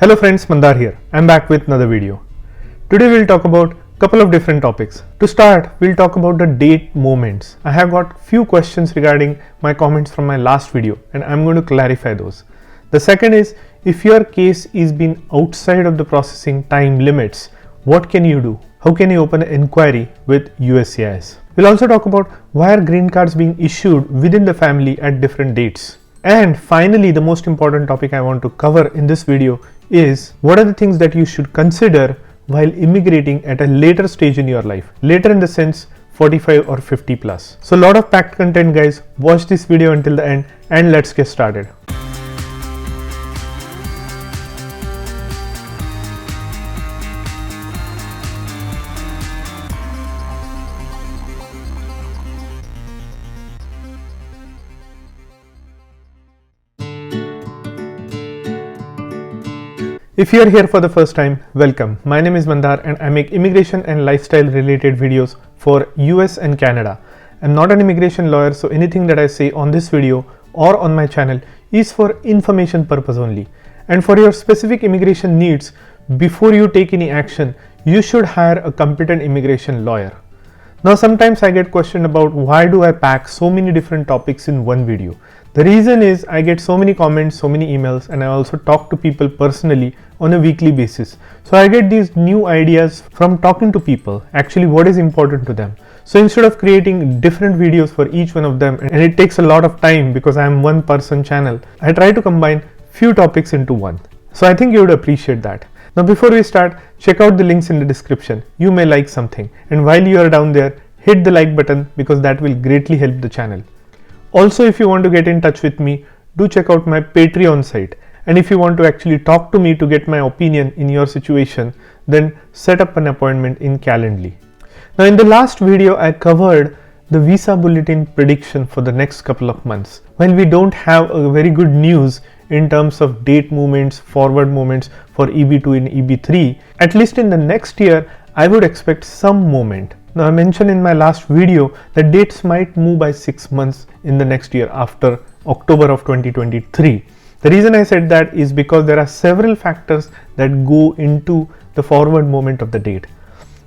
Hello friends, Mandar here. I'm back with another video. Today we'll talk about a couple of different topics. To start, we'll talk about the date moments. I have got few questions regarding my comments from my last video and I'm going to clarify those. The second is, if your case is been outside of the processing time limits, what can you do? How can you open an inquiry with USCIS? We'll also talk about why are green cards being issued within the family at different dates. And finally, the most important topic I want to cover in this video is what are the things that you should consider while immigrating at a later stage in your life. Later in the sense 45 or 50 plus. So a lot of packed content, guys. Watch this video until the end and let's get started. If you are here for the first time, welcome. My name is Mandar and I make immigration and lifestyle related videos for US and Canada. I'm not an immigration lawyer, so anything that I say on this video or on my channel is for information purpose only. And for your specific immigration needs, before you take any action, you should hire a competent immigration lawyer. Now sometimes I get questioned about why do I pack so many different topics in one video. The reason is I get so many comments, so many emails, and I also talk to people personally on a weekly basis. So I get these new ideas from talking to people, actually what is important to them. So instead of creating different videos for each one of them, and it takes a lot of time because I am one person channel, I try to combine few topics into one. So I think you would appreciate that. Now before we start, check out the links in the description. You may like something, and while you are down there, hit the like button because that will greatly help the channel. Also, if you want to get in touch with me, do check out my Patreon site. And if you want to actually talk to me to get my opinion in your situation, then set up an appointment in Calendly. Now in the last video, I covered the visa bulletin prediction for the next couple of months. While we don't have a very good news in terms of date movements, forward movements for EB2 and EB3, at least in the next year, I would expect some movement. Now I mentioned in my last video that dates might move by 6 months in the next year after October of 2023. The reason I said that is because there are several factors that go into the forward movement of the date.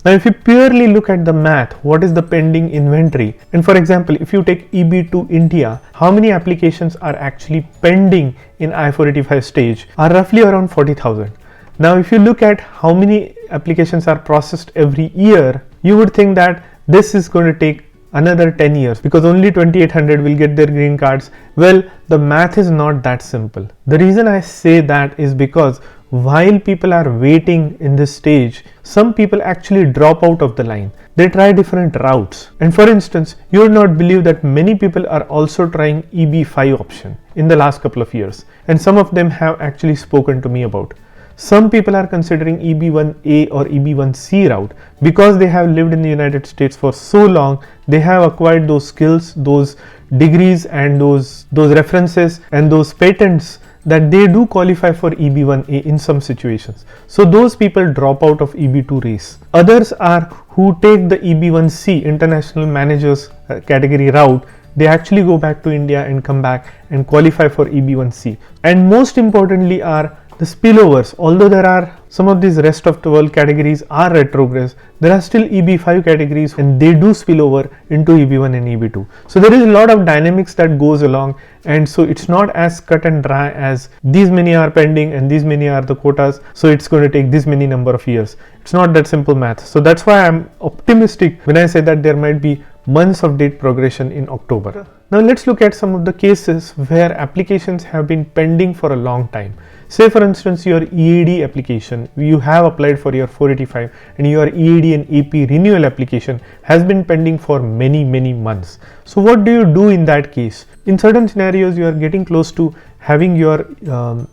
Now if you purely look at the math, what is the pending inventory? And for example, if you take EB2 India, how many applications are actually pending in I-485 stage are roughly around 40,000. Now if you look at how many applications are processed every year, you would think that this is going to take another 10 years because only 2,800 will get their green cards. Well, the math is not that simple. The reason I say that is because while people are waiting in this stage, some people actually drop out of the line. They try different routes. And for instance, you would not believe that many people are also trying EB5 option in the last couple of years. And some of them have actually spoken to me about. Some people are considering EB1A or EB1C route because they have lived in the United States for so long. They have acquired those skills, those degrees and those references and those patents that they do qualify for EB1A in some situations. So those people drop out of EB2 race. Others are who take the EB1C international managers category route. They actually go back to India and come back and qualify for EB1C. And most importantly are the spillovers. Although there are some of these rest of the world categories are retrogress, there are still EB5 categories and they do spill over into EB1 and EB2. So there is a lot of dynamics that goes along, and so it's not as cut and dry as these many are pending and these many are the quotas, so it's going to take this many number of years. It's not that simple math. So that's why I'm optimistic when I say that there might be months of date progression in October. Now let's look at some of the cases where applications have been pending for a long time. Say for instance your EAD application, you have applied for your 485 and your EAD and AP renewal application has been pending for many months. So what do you do in that case? In certain scenarios you are getting close to having your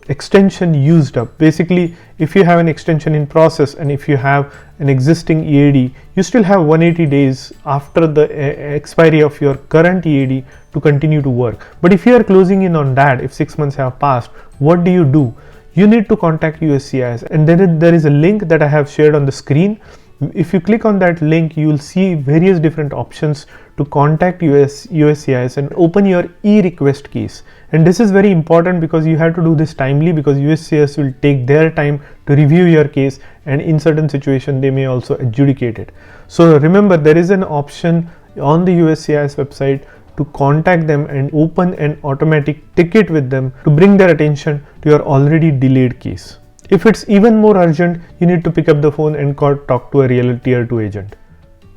extension used up. Basically, if you have an extension in process and if you have an existing EAD, you still have 180 days after the expiry of your current EAD to continue to work. But if you are closing in on that, if 6 months have passed, what do? You need to contact USCIS, and then there is a link that I have shared on the screen If you click on that link, you will see various different options to contact USCIS and open your e-request case. And this is very important because you have to do this timely, because USCIS will take their time to review your case, and in certain situations they may also adjudicate it. So remember, there is an option on the USCIS website to contact them and open an automatic ticket with them to bring their attention to your already delayed case. If it's even more urgent, you need to pick up the phone and talk to a real tier 2 agent.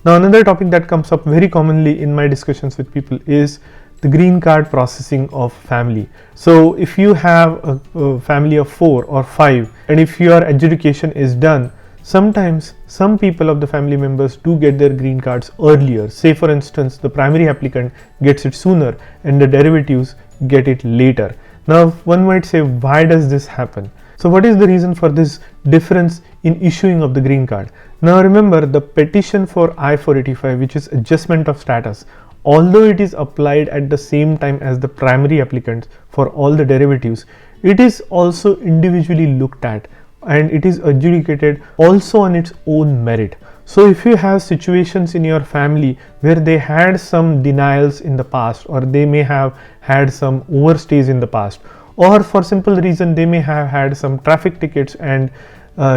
Now, another topic that comes up very commonly in my discussions with people is the green card processing of family. So if you have a family of 4 or 5, and if your adjudication is done, sometimes some people of the family members do get their green cards earlier. Say for instance, the primary applicant gets it sooner and the derivatives get it later. Now one might say, why does this happen? So what is the reason for this difference in issuing of the green card? Now remember, the petition for I-485, which is adjustment of status, although it is applied at the same time as the primary applicants for all the derivatives, it is also individually looked at and it is adjudicated also on its own merit. So if you have situations in your family where they had some denials in the past, or they may have had some overstays in the past, or for simple reason they may have had some traffic tickets, and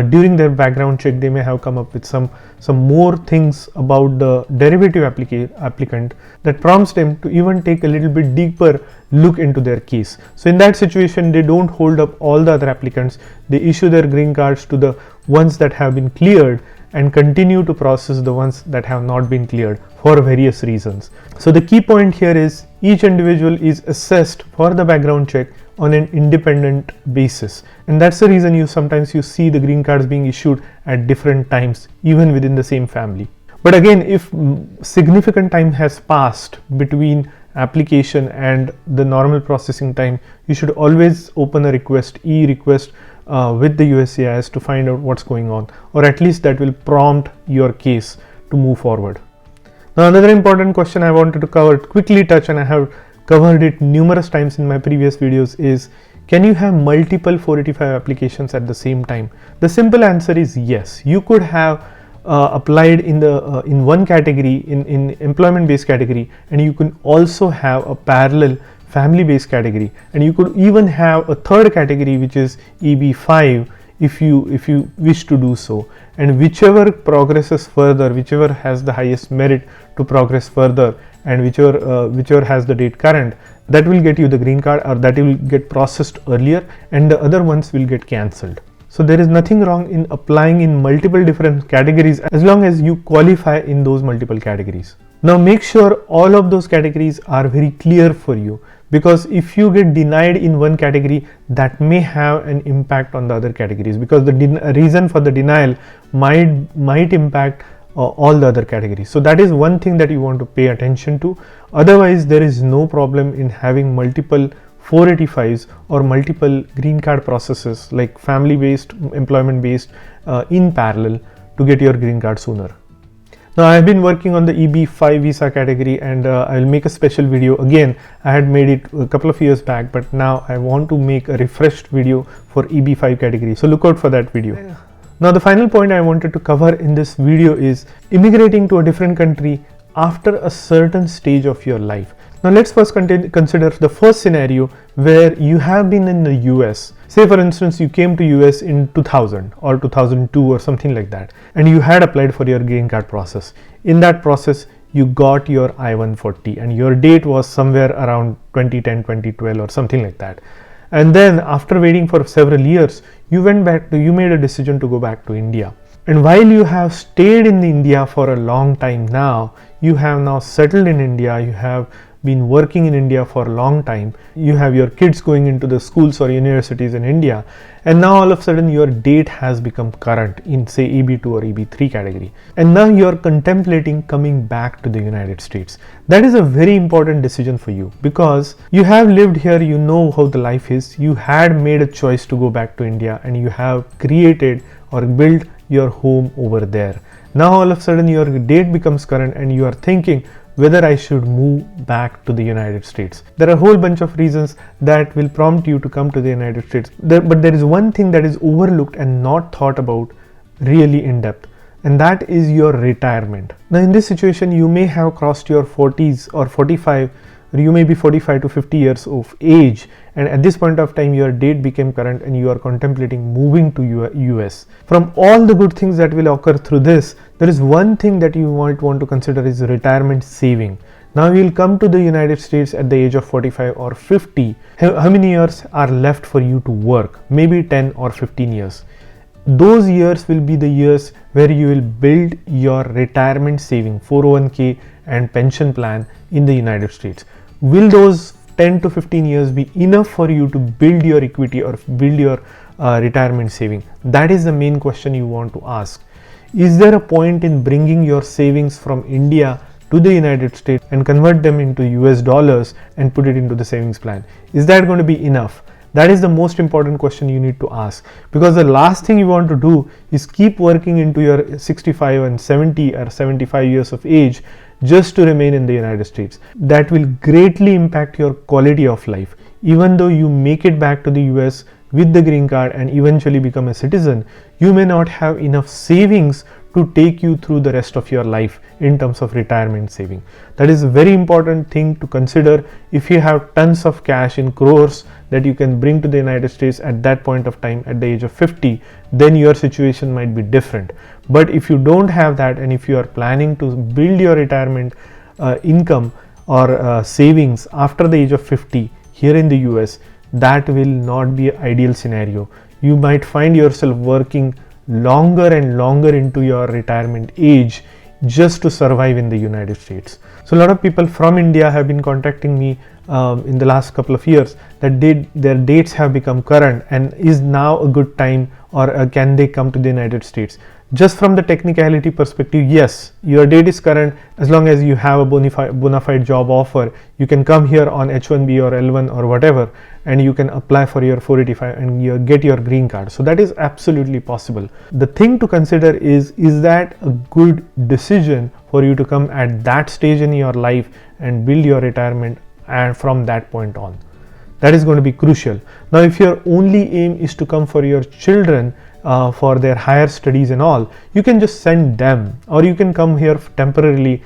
during their background check they may have come up with some more things about the derivative applicant that prompts them to even take a little bit deeper look into their case. So in that situation, they don't hold up all the other applicants, they issue their green cards to the ones that have been cleared and continue to process the ones that have not been cleared for various reasons. So the key point here is each individual is assessed for the background check on an independent basis, and that's the reason you sometimes see the green cards being issued at different times even within the same family. But again, if significant time has passed between application and the normal processing time, you should always open a e-request with the USCIS to find out what's going on, or at least that will prompt your case to move forward. Now another important question I wanted to quickly touch, and I have covered it numerous times in my previous videos, is can you have multiple 485 applications at the same time? The simple answer is yes. You could have applied in one category, in employment based category, and you can also have a parallel family based category, and you could even have a third category which is EB5 if you wish to do so, and whichever progresses further, whichever has the highest merit to progress further, and whichever has the date current, that will get you the green card, or that will get processed earlier, and the other ones will get cancelled. So there is nothing wrong in applying in multiple different categories as long as you qualify in those multiple categories. Now make sure all of those categories are very clear for you, because if you get denied in one category, that may have an impact on the other categories, because the reason for the denial might impact all the other categories. So that is one thing that you want to pay attention to. Otherwise, there is no problem in having multiple 485s or multiple green card processes like family based, employment based in parallel to get your green card sooner. Now I have been working on the EB5 visa category, and I will make a special video. Again, I had made it a couple of years back, but now I want to make a refreshed video for EB5 category. So look out for that video. Now the final point I wanted to cover in this video is immigrating to a different country after a certain stage of your life. Now let's first consider the first scenario where you have been in the US. Say for instance, you came to US in 2000 or 2002 or something like that, and you had applied for your green card process. In that process, you got your I-140 and your date was somewhere around 2010, 2012 or something like that. And then after waiting for several years, you made a decision to go back to India. And while you have stayed in India for a long time now, you have now settled in India, you have been working in India for a long time, you have your kids going into the schools or universities in India, and now all of a sudden your date has become current in say EB2 or EB3 category, and now you are contemplating coming back to the United States. That is a very important decision for you, because you have lived here, you know how the life is, you had made a choice to go back to India, and you have created or built your home over there. Now all of a sudden your date becomes current and you are thinking whether I should move back to the United States. There are a whole bunch of reasons that will prompt you to come to the United States. But there is one thing that is overlooked and not thought about really in depth. and that is your retirement. Now in this situation, you may have crossed your 40s or 45, or you may be 45 to 50 years of age, and at this point of time your date became current and you are contemplating moving to US. From all the good things that will occur through this, there is one thing that you might want to consider is retirement saving. Now you will come to the United States at the age of 45 or 50. How many years are left for you to work? Maybe 10 or 15 years. Those years will be the years where you will build your retirement saving, 401k and pension plan in the United States. Will those 10 to 15 years be enough for you to build your equity or build your retirement saving? That is the main question you want to ask. Is there a point in bringing your savings from India to the United States and convert them into US dollars and put it into the savings plan? Is that going to be enough? That is the most important question you need to ask, because the last thing you want to do is keep working into your 65 and 70 or 75 years of age just to remain in the United States. That will greatly impact your quality of life. Even though you make it back to the US with the green card and eventually become a citizen, you may not have enough savings to take you through the rest of your life in terms of retirement saving. That is a very important thing to consider. If you have tons of cash in crores that you can bring to the United States at that point of time at the age of 50, then your situation might be different. But if you don't have that, and if you are planning to build your retirement income or savings after the age of 50 here in the US, that will not be an ideal scenario. You might find yourself working longer and longer into your retirement age just to survive in the United States. So a lot of people from India have been contacting me in the last couple of years that their dates have become current, and is now a good time, or can they come to the United States? Just from the technicality perspective, yes, your date is current. As long as you have a bona fide job offer, you can come here on H1B or L1 or whatever, and you can apply for your 485 and get your green card. So that is absolutely possible. The thing to consider is that a good decision for you to come at that stage in your life and build your retirement and from that point on? That is going to be crucial. Now, if your only aim is to come for your children for their higher studies and all, you can just send them, or you can come here temporarily,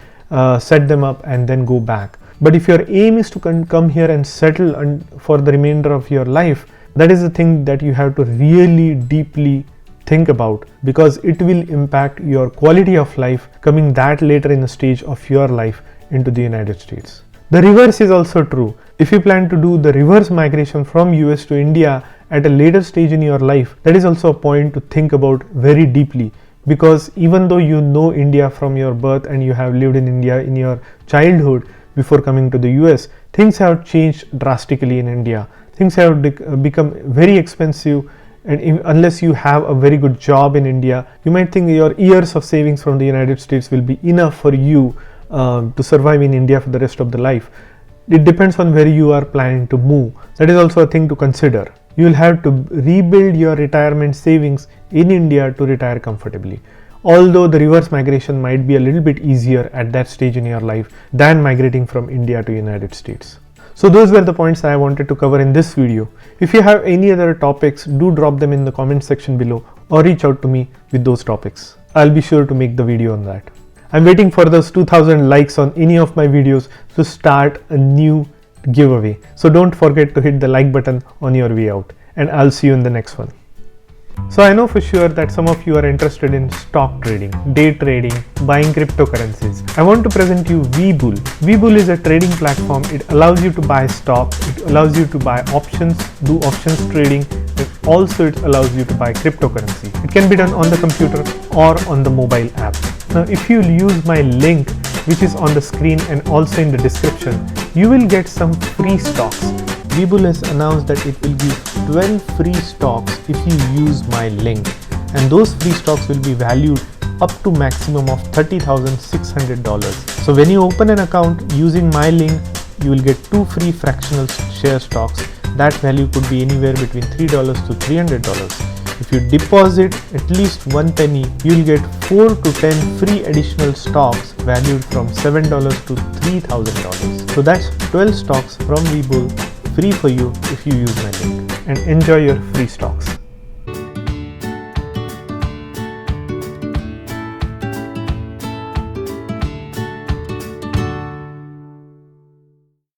set them up and then go back. But if your aim is to come here and settle for the remainder of your life, that is the thing that you have to really deeply think about, because it will impact your quality of life coming that later in the stage of your life into the United States. The reverse is also true. If you plan to do the reverse migration from US to India at a later stage in your life, that is also a point to think about very deeply, because even though you know India from your birth and you have lived in India in your childhood before coming to the US, things have changed drastically in India. Things have become very expensive, and unless you have a very good job in India, you might think your years of savings from the United States will be enough for you to survive in India for the rest of the life. It depends on where you are planning to move. That is also a thing to consider. You will have to rebuild your retirement savings in India to retire comfortably. Although the reverse migration might be a little bit easier at that stage in your life than migrating from India to United States. So those were the points I wanted to cover in this video. If you have any other topics, do drop them in the comment section below or reach out to me with those topics. I'll be sure to make the video on that. I'm waiting for those 2000 likes on any of my videos to start a new giveaway. So don't forget to hit the like button on your way out, and I'll see you in the next one. So I know for sure that some of you are interested in stock trading, day trading, buying cryptocurrencies. I want to present you Webull. Webull is a trading platform. It allows you to buy stocks, it allows you to buy options, do options trading, and also it allows you to buy cryptocurrency. It can be done on the computer or on the mobile app. Now if you use my link, which is on the screen and also in the description, you will get some free stocks. Webull has announced that it will give 12 free stocks if you use my link, and those free stocks will be valued up to maximum of $30,600. So when you open an account using my link, you will get 2 free fractional share stocks. That value could be anywhere between $3 to $300. If you deposit at least 1 penny, you will get 4 to 10 free additional stocks valued from $7 to $3,000. So that's 12 stocks from Webull, free for you if you use my link, and enjoy your free stocks.